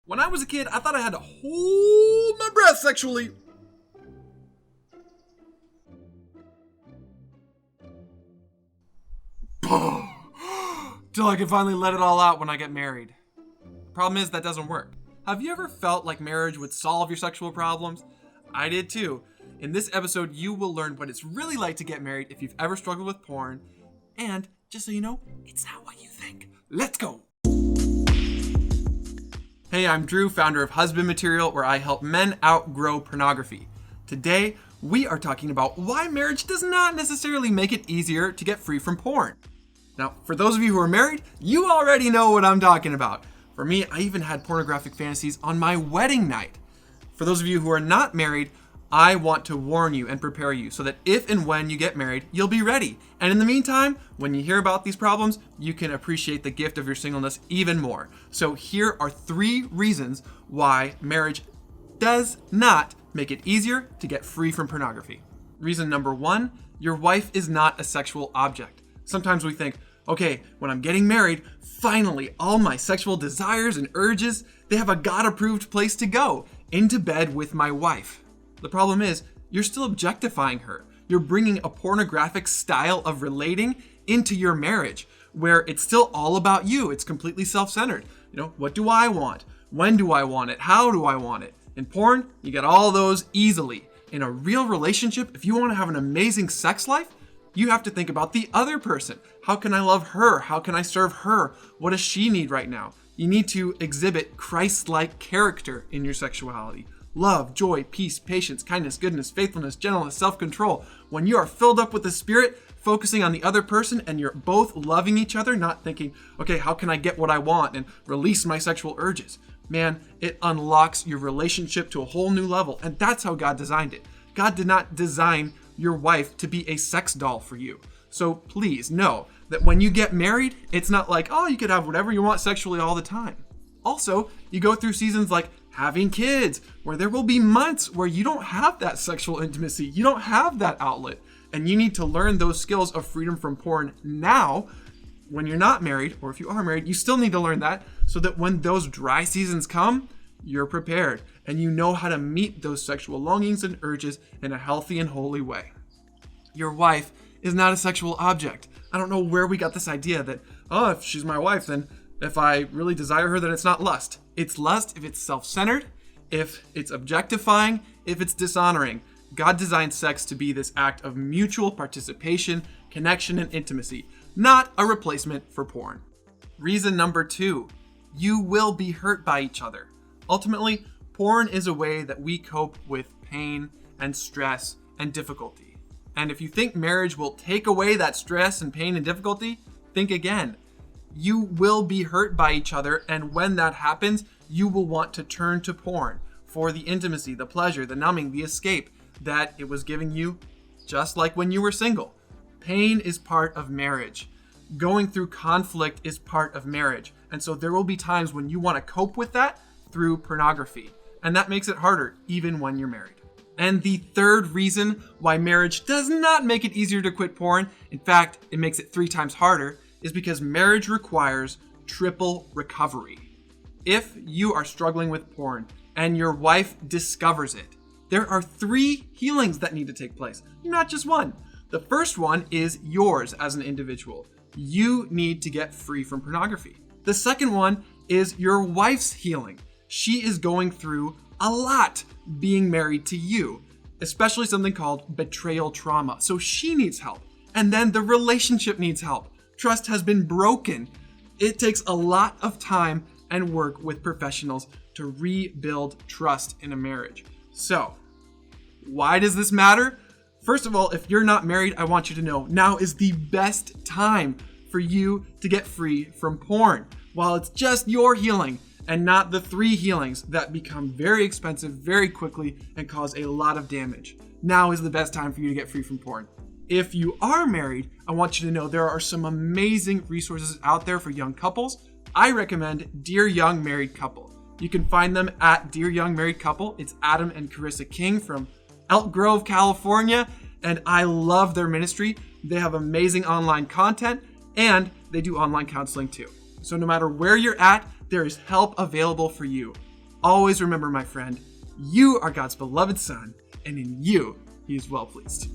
When I was a kid, I thought I had to hold my breath sexually. Till I can finally let it all out when I get married. The problem is that doesn't work. Have you ever felt like marriage would solve your sexual problems? I did too. In this episode, you will learn what it's really like to get married if you've ever struggled with porn. And just so you know, it's not what you think. Let's go. Hey, I'm Drew, founder of Husband Material, where I help men outgrow pornography. Today, we are talking about why marriage does not necessarily make it easier to get free from porn. Now, for those of you who are married, you already know what I'm talking about. For me, I even had pornographic fantasies on my wedding night. For those of you who are not married, I want to warn you and prepare you so that if and when you get married, you'll be ready. And in the meantime, when you hear about these problems, you can appreciate the gift of your singleness even more. So here are 3 reasons why marriage does not make it easier to get free from pornography. Reason number 1, your wife is not a sexual object. Sometimes we think, okay, when I'm getting married, finally, all my sexual desires and urges, they have a God-approved place to go, into bed with my wife. The problem is, you're still objectifying her. You're bringing a pornographic style of relating into your marriage, where it's still all about you. It's completely self-centered. What do I want? When do I want it? How do I want it? In porn, you get all those easily. In a real relationship, if you want to have an amazing sex life, you have to think about the other person. How can I love her? How can I serve her? What does she need right now? You need to exhibit Christ-like character in your sexuality. Love, joy, peace, patience, kindness, goodness, faithfulness, gentleness, self-control. When you are filled up with the Spirit, focusing on the other person and you're both loving each other, not thinking, okay, how can I get what I want and release my sexual urges? Man, it unlocks your relationship to a whole new level. And that's how God designed it. God did not design your wife to be a sex doll for you. So please know that when you get married, it's not like, oh, you could have whatever you want sexually all the time. Also, you go through seasons like having kids, where there will be months where you don't have that sexual intimacy. You don't have that outlet. And you need to learn those skills of freedom from porn now. When you're not married, or if you are married, you still need to learn that so that when those dry seasons come, you're prepared and you know how to meet those sexual longings and urges in a healthy and holy way. Your wife is not a sexual object. I don't know where we got this idea that, oh, if she's my wife, then if I really desire her, then it's not lust. It's lust if it's self-centered, if it's objectifying, if it's dishonoring. God designed sex to be this act of mutual participation, connection, and intimacy, not a replacement for porn. Reason number 2, you will be hurt by each other. Ultimately, porn is a way that we cope with pain and stress and difficulty. And if you think marriage will take away that stress and pain and difficulty, think again. You will be hurt by each other, and when that happens, you will want to turn to porn for the intimacy, the pleasure, the numbing, the escape that it was giving you, just like when you were single. Pain is part of marriage. Going through conflict is part of marriage. And so there will be times when you want to cope with that through pornography. And that makes it harder, even when you're married. And the 3rd reason why marriage does not make it easier to quit porn, in fact, it makes it 3 times harder, is because marriage requires triple recovery. If you are struggling with porn and your wife discovers it, there are 3 healings that need to take place, not just one. The first one is yours as an individual. You need to get free from pornography. The second one is your wife's healing. She is going through a lot being married to you, especially something called betrayal trauma. So she needs help. And then the relationship needs help. Trust has been broken. It takes a lot of time and work with professionals to rebuild trust in a marriage. So, why does this matter? First of all, if you're not married, I want you to know now is the best time for you to get free from porn. While it's just your healing and not the 3 healings that become very expensive very quickly and cause a lot of damage. Now is the best time for you to get free from porn. If you are married, I want you to know there are some amazing resources out there for young couples. I recommend Dear Young Married Couple. You can find them at Dear Young Married Couple. It's Adam and Carissa King from Elk Grove, California, and I love their ministry. They have amazing online content, and they do online counseling too. So no matter where you're at, there is help available for you. Always remember, my friend, you are God's beloved son, and in you he is well pleased.